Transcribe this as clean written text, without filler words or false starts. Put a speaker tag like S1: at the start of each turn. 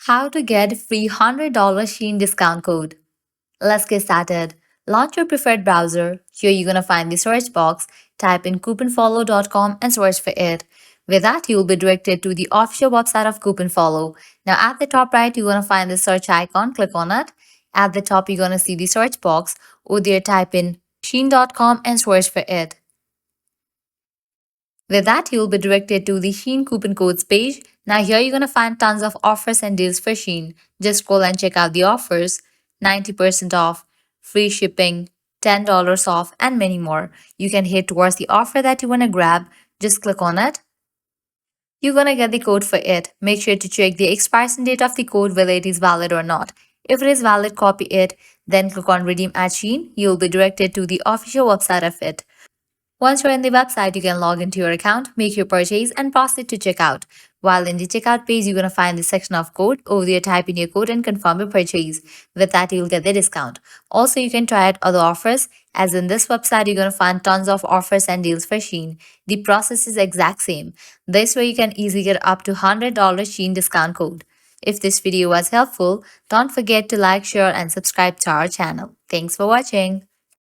S1: How to get free $100 Shein discount code. Let's get started. Launch your preferred browser. Here you're gonna find the search box. Type in couponfollow.com and search for it. With that, you'll be directed to the official website of Couponfollow. Now at the top right, you're gonna find the search icon. Click on it. At the top, you're gonna see the search box. Over there, type in Shein.com and search for it. With that, you'll be directed to the Shein coupon codes page. Now here you're going to find tons of offers and deals for Shein. Just scroll and check out the offers. 90% off, free shipping, $10 off, and many more. You can hit towards the offer that you want to grab. Just click on it. You're going to get the code for it. Make sure to check the expiration date of the code whether it is valid or not. If it is valid, copy it. Then click on redeem at Shein. You'll be directed to the official website of it. Once you're in the website, you can log into your account, make your purchase, and proceed to checkout. While in the checkout page, you're going to find the section of code. Over there, type in your code and confirm your purchase. With that, you'll get the discount. Also, you can try out other offers. As in this website, you're going to find tons of offers and deals for Shein. The process is exact same. This way, you can easily get up to $100 Shein discount code. If this video was helpful, don't forget to like, share, and subscribe to our channel. Thanks for watching.